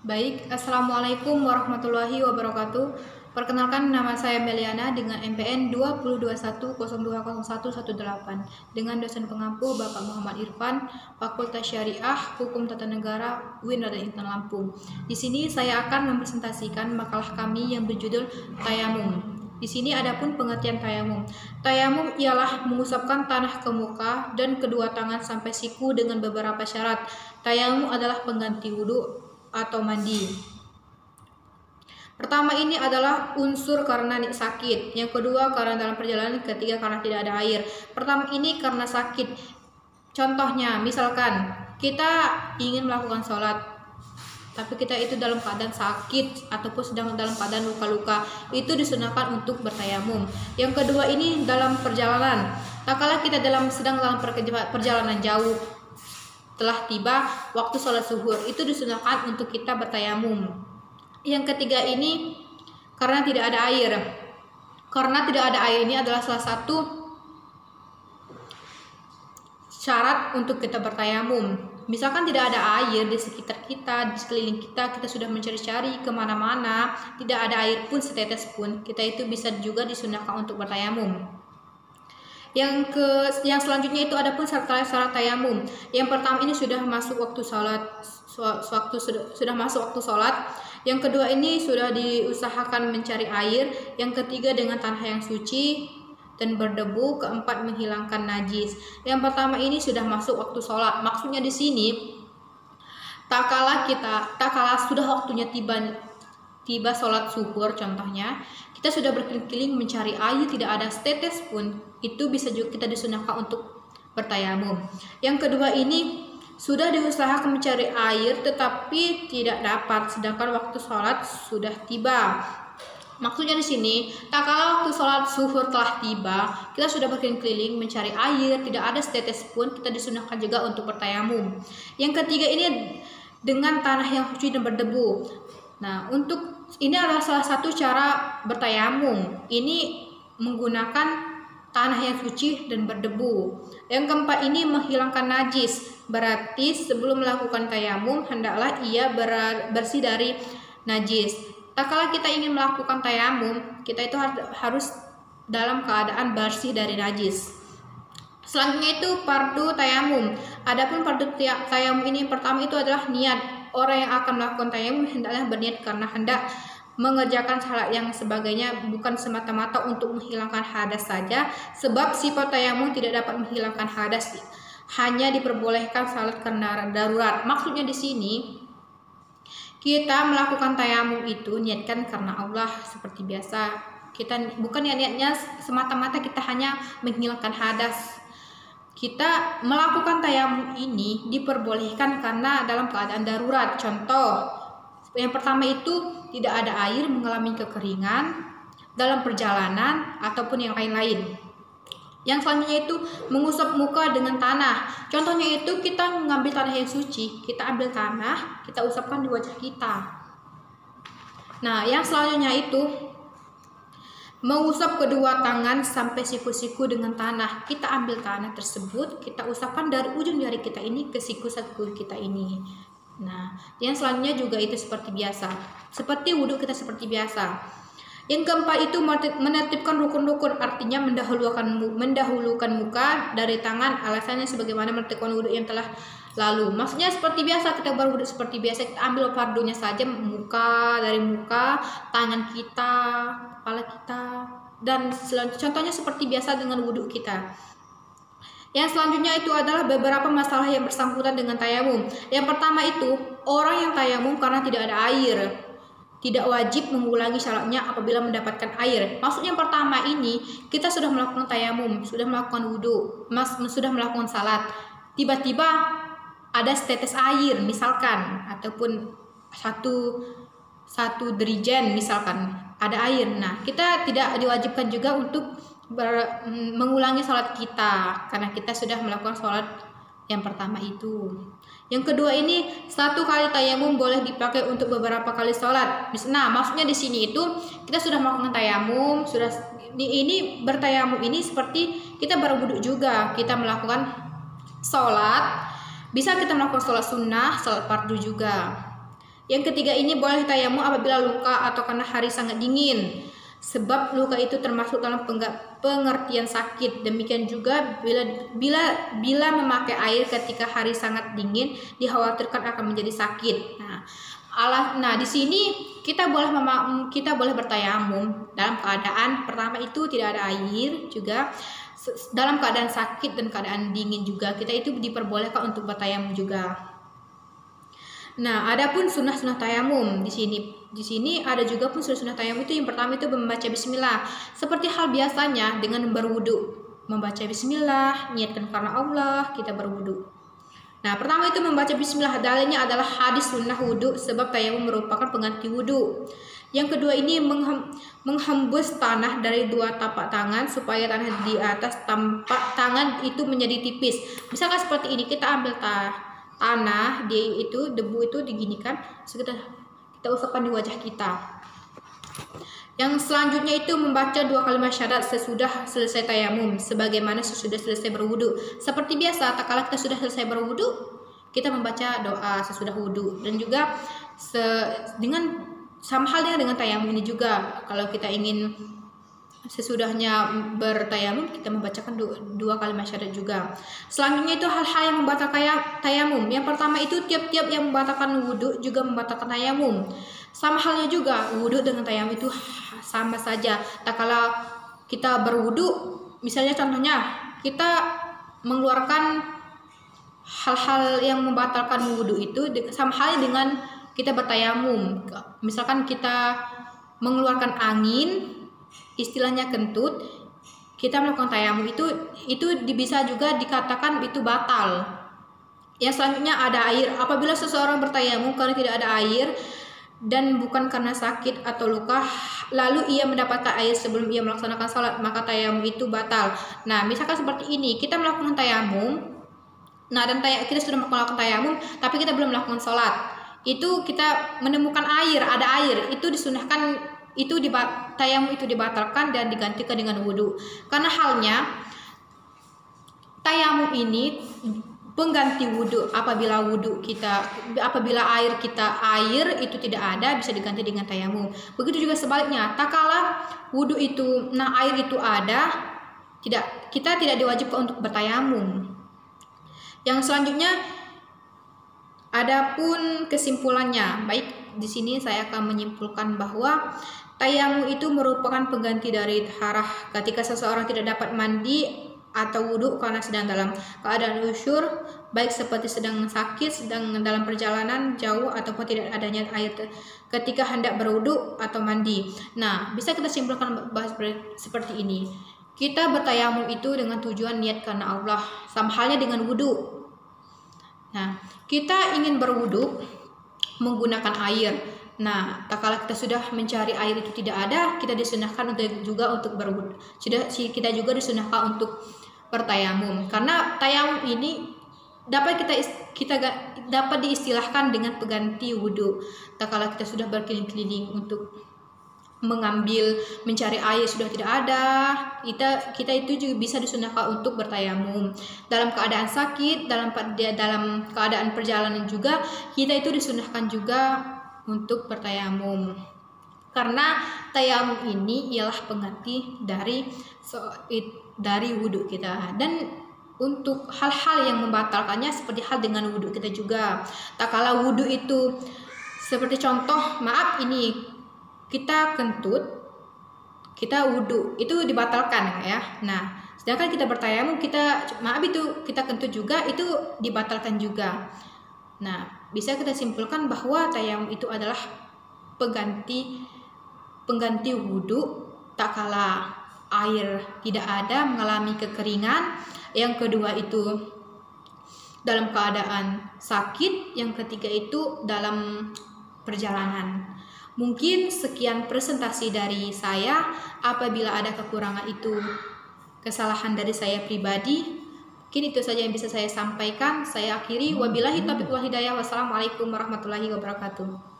Baik, Assalamualaikum warahmatullahi wabarakatuh. Perkenalkan, nama saya Meliana dengan NPN 2021020118 dengan dosen pengampu Bapak Muhammad Irfan, Fakultas Syariah, Hukum Tata Negara, UIN Raden Intan Lampung. Di sini saya akan mempresentasikan makalah kami yang berjudul Tayamum. Di sini adapun pengertian tayamum. Tayamum ialah mengusapkan tanah ke muka dan kedua tangan sampai siku dengan beberapa syarat. Tayamum adalah pengganti wudhu atau mandi. Pertama ini adalah unsur karena sakit, yang kedua karena dalam perjalanan, ketiga karena tidak ada air. Pertama ini karena sakit. Contohnya, misalkan kita ingin melakukan sholat, tapi kita itu dalam keadaan sakit ataupun sedang dalam keadaan luka-luka, itu disunahkan untuk bertayamum. Yang kedua ini dalam perjalanan. Tak kala kita sedang dalam perjalanan jauh, telah tiba waktu sholat zuhur, itu disunahkan untuk kita bertayamum. Yang ketiga ini karena tidak ada air. Karena tidak ada air ini adalah salah satu syarat untuk kita bertayamum. Misalkan tidak ada air di sekitar kita, di sekeliling kita, kita sudah mencari-cari kemana-mana, tidak ada air pun setetes pun, kita itu bisa juga disunahkan untuk bertayamum. Yang selanjutnya itu adapun syarat tayamum. Yang pertama ini sudah masuk waktu sholat, sudah masuk waktu sholat. Yang kedua ini sudah diusahakan mencari air. Yang ketiga dengan tanah yang suci dan berdebu. Keempat menghilangkan najis. Yang pertama ini sudah masuk waktu sholat. Maksudnya di sini tak kala sudah waktunya tiba sholat zuhur, contohnya kita sudah berkeliling mencari air, tidak ada setetes pun, itu bisa juga kita disunahkan untuk bertayamum. Yang kedua ini sudah diusahakan mencari air tetapi tidak dapat, sedangkan waktu sholat sudah tiba. Maksudnya di sini, tak kala waktu sholat zuhur telah tiba, kita sudah berkeliling mencari air, tidak ada setetes pun, kita disunahkan juga untuk bertayamum. Yang ketiga ini dengan tanah yang suci dan berdebu. Nah, ini adalah salah satu cara bertayamum. Ini menggunakan tanah yang suci dan berdebu. Yang keempat ini menghilangkan najis. Berarti sebelum melakukan tayamum hendaklah ia bersih dari najis. Tak kala kita ingin melakukan tayamum, kita itu harus dalam keadaan bersih dari najis. Selanjutnya itu fardu tayamum. Adapun fardu tayamum ini pertama itu adalah niat. Orang yang akan melakukan tayamum hendaklah berniat karena hendak mengerjakan salat yang sebagainya, bukan semata-mata untuk menghilangkan hadas saja, sebab sifat tayamum tidak dapat menghilangkan hadas, hanya diperbolehkan salat karena darurat. Maksudnya di sini kita melakukan tayamum itu niatkan karena Allah seperti biasa. Kita bukan niatnya semata-mata kita hanya menghilangkan hadas. Kita melakukan tayamum ini diperbolehkan karena dalam keadaan darurat. Contoh, yang pertama itu tidak ada air, mengalami kekeringan dalam perjalanan ataupun yang lain-lain. Yang selanjutnya itu mengusap muka dengan tanah. Contohnya itu kita mengambil tanah yang suci, kita ambil tanah, kita usapkan di wajah kita. Nah, yang selanjutnya itu mengusap kedua tangan sampai siku-siku dengan tanah. Kita ambil tanah tersebut, kita usapkan dari ujung jari kita ini ke siku-siku kita ini. Nah, yang selanjutnya juga itu seperti biasa. Seperti wudhu kita seperti biasa. Yang keempat itu menertibkan rukun-rukun, artinya mendahulukan muka dari tangan. Alasannya sebagaimana menertibkan wudhu yang telah lalu. Maksudnya seperti biasa, kita berwudhu seperti biasa, kita ambil fardunya saja, dari muka, tangan kita, kepala kita, dan contohnya seperti biasa dengan wudhu kita. Yang selanjutnya itu adalah beberapa masalah yang bersangkutan dengan tayamum. Yang pertama itu orang yang tayamum karena tidak ada air, tidak wajib mengulangi syaratnya apabila mendapatkan air. Maksudnya yang pertama ini kita sudah melakukan tayamum, sudah melakukan wudhu, sudah melakukan salat, tiba-tiba ada setetes air misalkan, ataupun satu dirijen misalkan ada air. Nah, kita tidak diwajibkan juga untuk mengulangi sholat kita karena kita sudah melakukan sholat yang pertama itu. Yang kedua ini satu kali tayamum boleh dipakai untuk beberapa kali sholat. Nah, maksudnya di sini itu kita sudah melakukan tayamum, ini bertayamum ini seperti kita berwudu juga, kita melakukan sholat. Bisa kita melakukan sholat sunnah, sholat fardu juga. Yang ketiga ini boleh tayamum apabila luka atau karena hari sangat dingin, sebab luka itu termasuk dalam pengertian sakit. Demikian juga bila memakai air ketika hari sangat dingin dikhawatirkan akan menjadi sakit. Nah, di sini kita boleh bertayamum dalam keadaan pertama itu tidak ada air, juga dalam keadaan sakit dan keadaan dingin juga kita itu diperbolehkan untuk bertayamum juga. Nah, adapun sunnah-sunnah tayamum di sini ada juga pun sunnah tayamum itu yang pertama itu membaca bismillah. Seperti hal biasanya dengan berwudu, membaca bismillah, niatkan karena Allah kita berwudu. Nah, pertama itu membaca bismillah, dalilnya adalah hadis sunnah wudu sebab tayamum merupakan pengganti wudu. Yang kedua ini menghembus tanah dari dua tapak tangan supaya tanah di atas tapak tangan itu menjadi tipis. Misalkan seperti ini, kita ambil tanah, debu itu diginikan, kita usapkan di wajah kita. Yang selanjutnya itu membaca 2 kalimat syahadat sesudah selesai tayamum, sebagaimana sesudah selesai berwudu. Seperti biasa, tak kala kita sudah selesai berwudu, kita membaca doa sesudah wudu. Dan juga sama halnya dengan tayamum ini juga, kalau kita ingin sesudahnya bertayamum kita membacakan 2 kalimat syahadat juga. Selanjutnya itu hal-hal yang membatalkan tayamum. Yang pertama itu tiap-tiap yang membatalkan wudu juga membatalkan tayamum. Sama halnya juga wudu dengan tayamum itu sama saja. Tak kala kita berwudu, misalnya contohnya kita mengeluarkan hal-hal yang membatalkan wudu itu sama halnya dengan kita bertayamum. Misalkan kita mengeluarkan angin, istilahnya kentut, kita melakukan tayamum itu bisa juga dikatakan itu batal. Yang selanjutnya ada air. Apabila seseorang bertayamum karena tidak ada air dan bukan karena sakit atau luka, lalu ia mendapatkan air sebelum ia melaksanakan salat, maka tayamum itu batal. Nah, misalkan seperti ini, kita melakukan tayamum, dan kita sudah melakukan tayamum, tapi kita belum melakukan salat. Itu kita menemukan air, ada air, itu disunahkan tayamum itu dibatalkan dan digantikan dengan wudu. Karena halnya tayamum ini pengganti wudu. Apabila air itu tidak ada, bisa diganti dengan tayamum. Begitu juga sebaliknya, tak kala wudu itu air itu ada, kita tidak diwajibkan untuk bertayamum. Yang selanjutnya adapun kesimpulannya, baik di sini saya akan menyimpulkan bahwa tayamum itu merupakan pengganti dari taharah ketika seseorang tidak dapat mandi atau wudu karena sedang dalam keadaan usyur, baik seperti sedang sakit, sedang dalam perjalanan jauh, ataupun tidak adanya air ketika hendak berwudu atau mandi. Nah, bisa kita simpulkan bahas seperti ini. Kita bertayamum itu dengan tujuan niat karena Allah, sama halnya dengan wudu. Nah, kita ingin berwudu menggunakan air. Nah, tak kala kita sudah mencari air itu tidak ada, kita disunahkan untuk berwudu. Kita juga disunahkan untuk bertayamum. Karena tayamum ini dapat dapat diistilahkan dengan pengganti wudu. Tak kala kita sudah berkeliling-keliling untuk mencari air sudah tidak ada, kita itu juga bisa disunahkan untuk bertayamum. Dalam keadaan sakit, dalam keadaan perjalanan juga, kita itu disunahkan juga untuk bertayamum. Karena tayamum ini ialah pengganti dari wudu kita. Dan untuk hal-hal yang membatalkannya seperti hal dengan wudu kita juga. Tak kala wudu itu seperti contoh, ini kita kentut, kita wudu, itu dibatalkan ya. Nah, sedangkan kita bertayamum, kita kentut juga, itu dibatalkan juga. Nah, bisa kita simpulkan bahwa tayamum itu adalah pengganti wudu tak kala air tidak ada, mengalami kekeringan. Yang kedua itu dalam keadaan sakit, yang ketiga itu dalam perjalanan. Mungkin sekian presentasi dari saya. Apabila ada kekurangan itu kesalahan dari saya pribadi. Mungkin itu saja yang bisa saya sampaikan. Saya akhiri. Wabillahi taufiq wal hidayah. Wassalamualaikum warahmatullahi wabarakatuh.